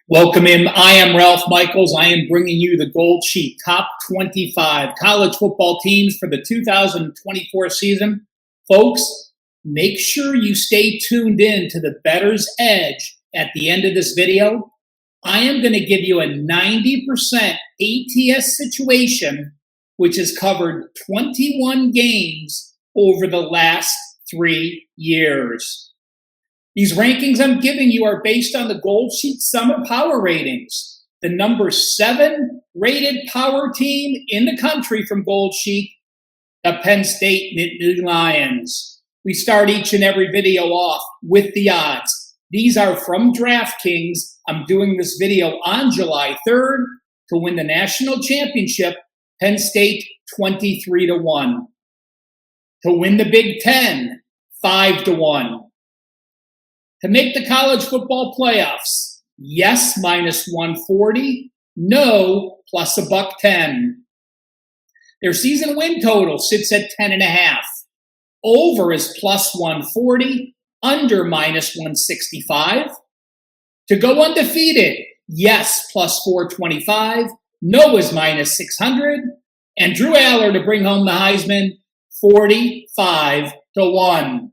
Welcome in. I am Ralph Michaels. I am bringing you the Gold Sheet Top 25 college football teams for the 2024 season. Folks, make sure you stay tuned in to the Bettor's Edge at the end of this video. I am going to give you a 90% ATS situation, which has covered 21 games over the last 3 years. These rankings I'm giving you are based on the Gold Sheet Summer Power Ratings, the number 7 rated power team in the country from Gold Sheet, the Penn State Nittany Lions. We start each and every video off with the odds. These are from DraftKings. I'm doing this video on July 3rd to win the national championship, Penn State 23-1. To win the Big Ten, 5-1. To make the college football playoffs, yes, minus 140, no, plus $110. Their season win total sits at 10.5. Over is plus 140, under minus 165. To go undefeated, yes, plus 425, no is minus 600. And Drew Aller to bring home the Heisman, 45-1.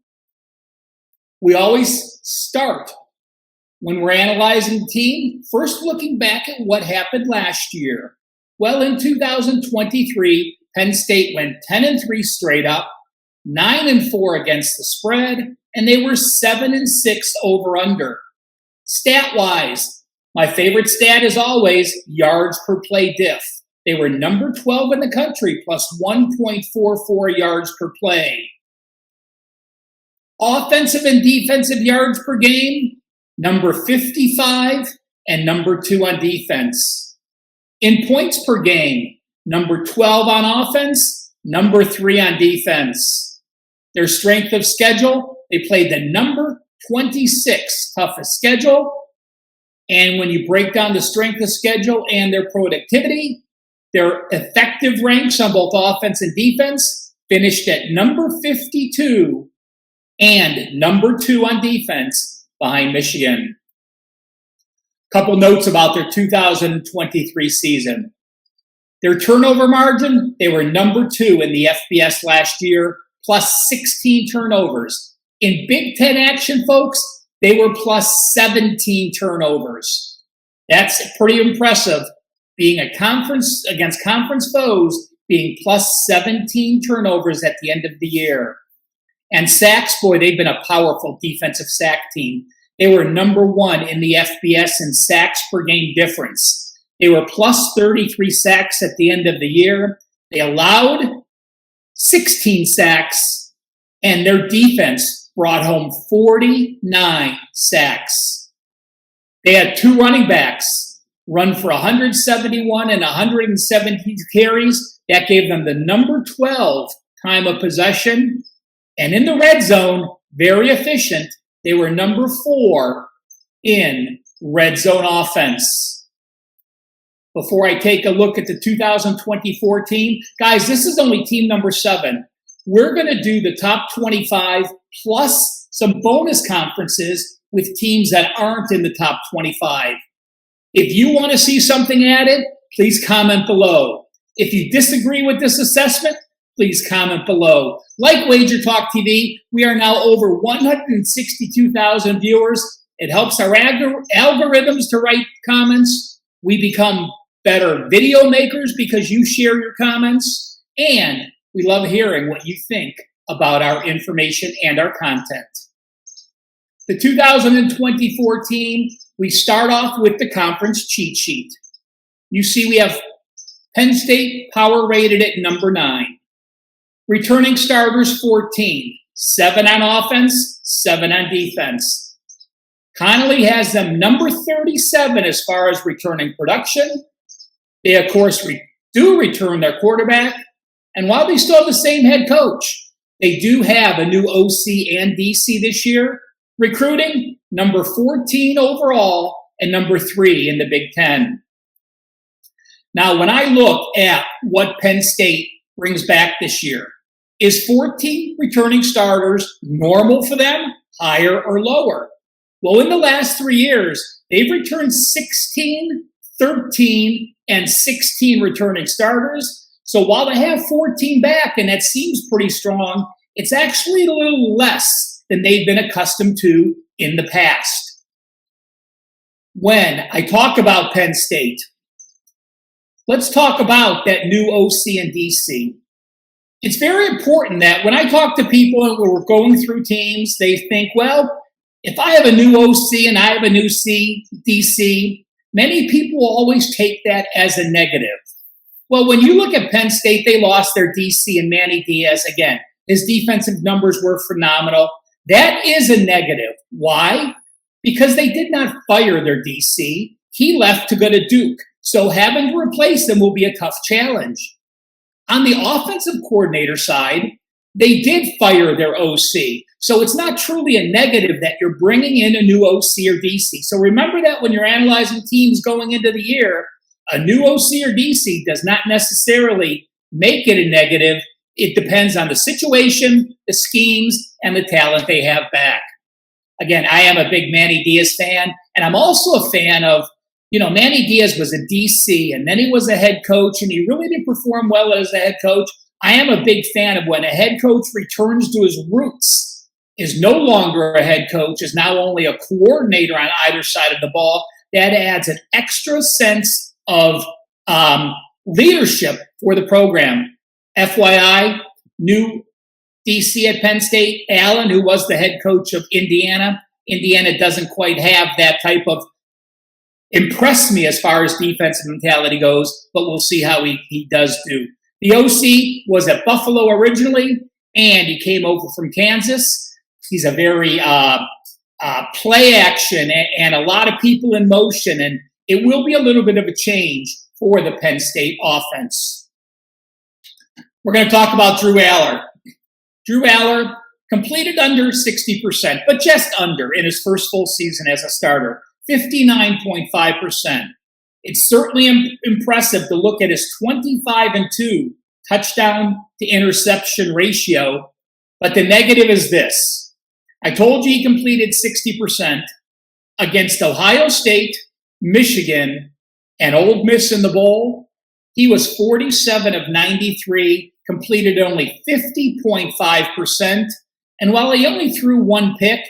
We always start when we're analyzing the team, first looking back at what happened last year. Well, in 2023, Penn State went 10-3 straight up, 9-4 against the spread, and they were 7-6 over/under. Stat-wise, my favorite stat is always yards per play diff. They were number 12 in the country, plus 1.44 yards per play. Offensive and defensive yards per game, number 55 and number 2 on defense. In points per game, number 12 on offense, number 3 on defense. Their strength of schedule, they played the number 26 toughest schedule. And when you break down the strength of schedule and their productivity, their effective ranks on both offense and defense finished at number 52 and number 2 on defense behind Michigan. Couple notes about their 2023 season. Their turnover margin, they were number 2 in the FBS last year, plus 16 turnovers. In Big Ten action, folks, they were plus 17 turnovers. That's pretty impressive, being a conference against conference foes, being plus 17 turnovers at the end of the year. And sacks, boy, they've been a powerful defensive sack team. They were number 1 in the FBS in sacks per game difference. They were plus 33 sacks at the end of the year. They allowed 16 sacks, and their defense brought home 49 sacks. They had 2 running backs run for 171 and 117 carries. That gave them the number 12 time of possession. And in the red zone, very efficient. They were number 4 in red zone offense. Before I take a look at the 2024 team, guys, this is only team number 7. We're going to do the top 25 plus some bonus conferences with teams that aren't in the top 25. If you want to see something added, please comment below. If you disagree with this assessment, please comment below. Like Wager Talk TV, we are now over 162,000 viewers. It helps our algorithms to write comments. We become better video makers because you share your comments. And we love hearing what you think about our information and our content. The 2024 team, we start off with the conference cheat sheet. You see we have Penn State power rated at number 9. Returning starters, 14. 7 on offense, 7 on defense. Connolly has them number 37 as far as returning production. They, of course, do return their quarterback. And while they still have the same head coach, they do have a new OC and DC this year. Recruiting, number 14 overall and number 3 in the Big Ten. Now, when I look at what Penn State brings back this year, is 14 returning starters normal for them, higher or lower? Well, in the last 3 years, they've returned 16, 13, and 16 returning starters. So while they have 14 back, and that seems pretty strong, it's actually a little less than they've been accustomed to in the past. When I talk about Penn State, let's talk about that new OC and DC. It's very important that when I talk to people and we're going through teams, they think, well, if I have a new OC and I have a new DC, many people will always take that as a negative. Well, when you look at Penn State, they lost their DC and Manny Diaz again. His defensive numbers were phenomenal. That is a negative. Why? Because they did not fire their DC. He left to go to Duke. So having to replace them will be a tough challenge. On the offensive coordinator side, they did fire their OC. So it's not truly a negative that you're bringing in a new OC or DC. So remember that when you're analyzing teams going into the year, a new OC or DC does not necessarily make it a negative. It depends on the situation, the schemes, and the talent they have back. Again, I am a big Manny Diaz fan, and I'm also a fan of, Manny Diaz was a DC, and then he was a head coach, and he really didn't perform well as a head coach. I am a big fan of when a head coach returns to his roots, is no longer a head coach, is now only a coordinator on either side of the ball. That adds an extra sense of leadership for the program. FYI, new DC at Penn State, Allen, who was the head coach of Indiana. Indiana doesn't quite have that type of impress me as far as defensive mentality goes, but we'll see how he does do. The OC was at Buffalo originally, and he came over from Kansas. He's a very play action and a lot of people in motion, and it will be a little bit of a change for the Penn State offense. We're going to talk about Drew Aller. Drew Aller completed under 60%, but just under in his first full season as a starter, 59.5%. It's certainly impressive to look at his 25-2 touchdown to interception ratio, but the negative is this. I told you he completed 60% against Ohio State, Michigan, and Ole Miss in the bowl. He was 47 of 93, completed only 50.5%. And while he only threw one pick,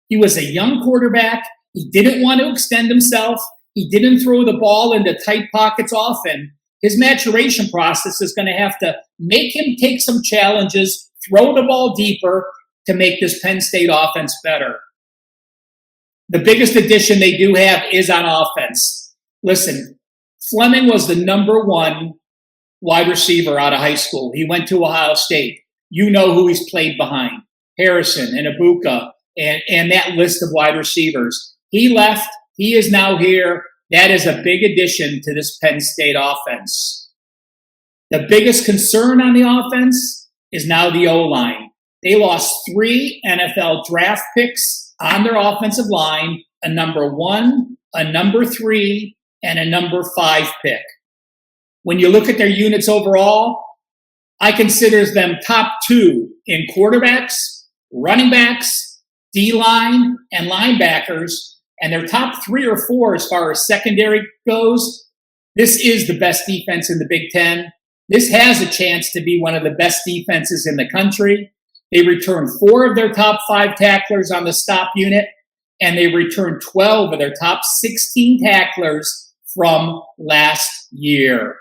he was a young quarterback. He didn't want to extend himself. He didn't throw the ball into tight pockets often. His maturation process is going to have to make him take some challenges, throw the ball deeper to make this Penn State offense better. The biggest addition they do have is on offense. Listen, Fleming was the #1 wide receiver out of high school. He went to Ohio State. You know who he's played behind. Harrison and Ibuka and that list of wide receivers. He left. He is now here. That is a big addition to this Penn State offense. The biggest concern on the offense is now the O-line. They lost 3 NFL draft picks on their offensive line, a #1, a #3, and a #5 pick. When you look at their units overall, I consider them top 2 in quarterbacks, running backs, D-line, and linebackers, and their top 3 or 4 as far as secondary goes. This is the best defense in the Big Ten. This has a chance to be one of the best defenses in the country. They returned 4 of their top 5 tacklers on the stop unit, and they returned 12 of their top 16 tacklers from last year.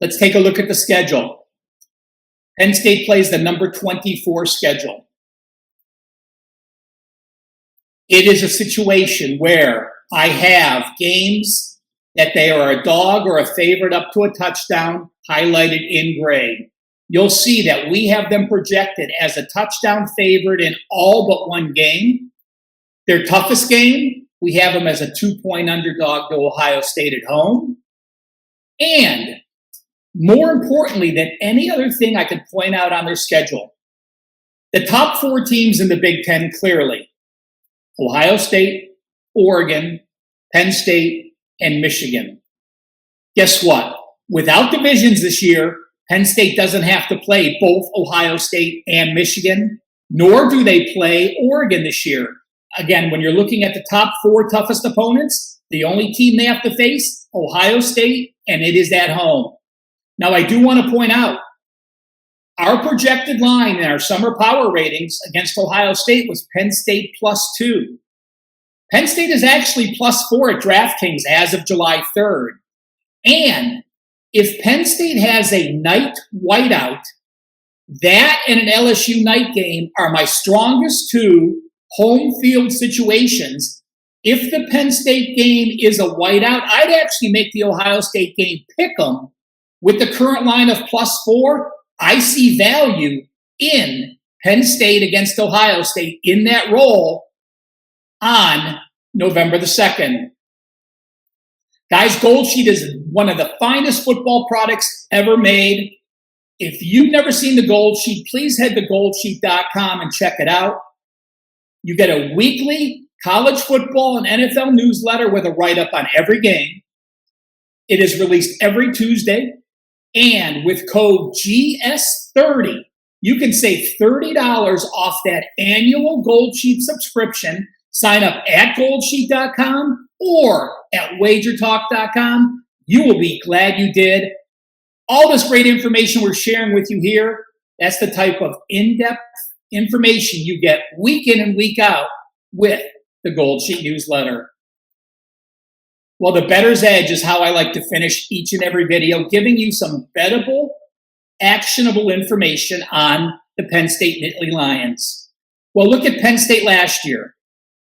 Let's take a look at the schedule. Penn State plays the #24 schedule. It is a situation where I have games that they are a dog or a favorite up to a touchdown highlighted in gray. You'll see that we have them projected as a touchdown favorite in all but one game. Their toughest game, we have them as a 2-point underdog to Ohio State at home. And more importantly than any other thing I could point out on their schedule, the top 4 teams in the Big Ten clearly, Ohio State, Oregon, Penn State, and Michigan. Guess what? Without divisions this year, Penn State doesn't have to play both Ohio State and Michigan, nor do they play Oregon this year. Again, when you're looking at the top 4 toughest opponents, the only team they have to face, Ohio State, and it is at home. Now, I do want to point out, our projected line in our summer power ratings against Ohio State was Penn State +2. Penn State is actually +4 at DraftKings as of July 3rd. And if Penn State has a night whiteout, that and an LSU night game are my strongest 2 home field situations. If the Penn State game is a whiteout, I'd actually make the Ohio State game pick 'em. With the current line of +4, I see value in Penn State against Ohio State in that role on November the 2nd. Guys, Gold Sheet is one of the finest football products ever made. If you've never seen the Gold Sheet, please head to goldsheet.com and check it out. You get a weekly college football and NFL newsletter with a write-up on every game. It is released every Tuesday. And with code GS30, you can save $30 off that annual Gold Sheet subscription. Sign up at goldsheet.com or at wagertalk.com. You will be glad you did. All this great information we're sharing with you here, that's the type of in-depth information you get week in and week out with the Gold Sheet newsletter. Well, the bettor's edge is how I like to finish each and every video, giving you some bettable, actionable information on the Penn State Nittany Lions. Well, look at Penn State last year.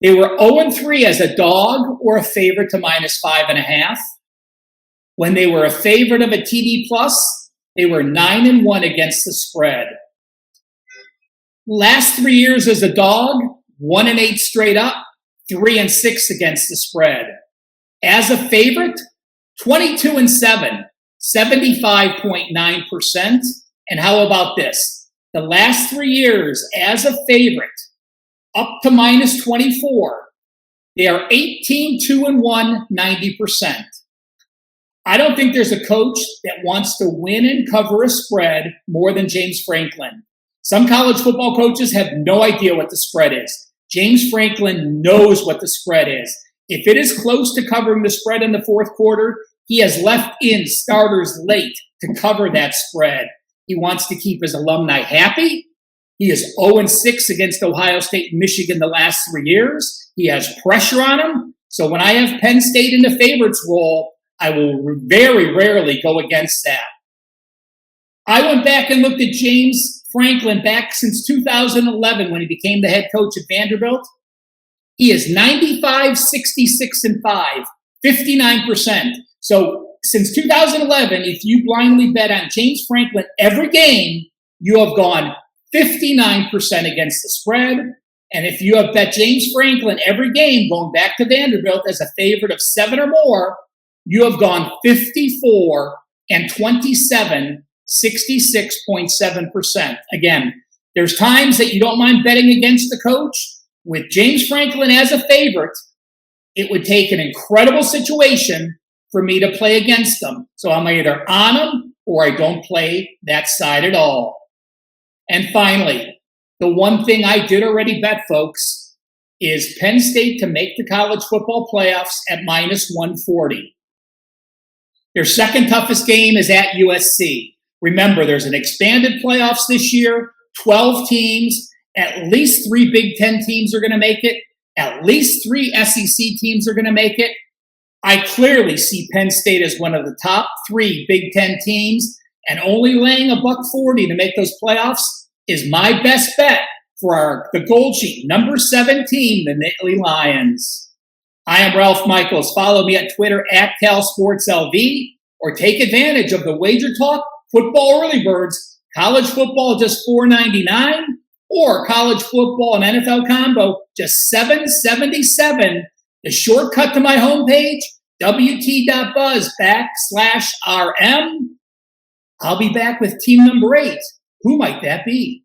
They were 0-3 as a dog or a favorite to -5.5. When they were a favorite of a TD plus, they were 9-1 against the spread. Last 3 years as a dog, 1-8 straight up, 3-6 against the spread. As a favorite, 22-7, 75.9%. And how about this? The last 3 years as a favorite, up to -24, they are 18-2-1, 90%. I don't think there's a coach that wants to win and cover a spread more than James Franklin. Some college football coaches have no idea what the spread is. James Franklin knows what the spread is. If it is close to covering the spread in the 4th quarter, he has left in starters late to cover that spread. He wants to keep his alumni happy. He is 0-6 against Ohio State and Michigan the last 3 years. He has pressure on him. So when I have Penn State in the favorites role, I will very rarely go against that. I went back and looked at James Franklin back since 2011 when he became the head coach at Vanderbilt. He is 95, 66, and 5, 59%. So since 2011, if you blindly bet on James Franklin every game, you have gone 59% against the spread. And if you have bet James Franklin every game going back to Vanderbilt as a favorite of 7 or more, you have gone 54 and 27, 66.7%. Again, there's times that you don't mind betting against the coach. With James Franklin as a favorite, it would take an incredible situation for me to play against them. So I'm either on them or I don't play that side at all. And finally, the one thing I did already bet, folks, is Penn State to make the college football playoffs at -140. Their second toughest game is at USC. Remember, there's an expanded playoffs this year, 12 teams. At least 3 Big Ten teams are going to make it. At least 3 SEC teams are going to make it. I clearly see Penn State as one of the top 3 Big Ten teams, and only laying $1.40 to make those playoffs is my best bet for the Gold Sheet, number 17, the Nittany Lions. I am Ralph Michaels. Follow me at Twitter at CalSportsLV, or take advantage of the Wager Talk Football Early Birds. College football just $4.99. Or college football and NFL combo, just $7.77. The shortcut to my homepage, wt.buzz/RM. I'll be back with team number 8. Who might that be?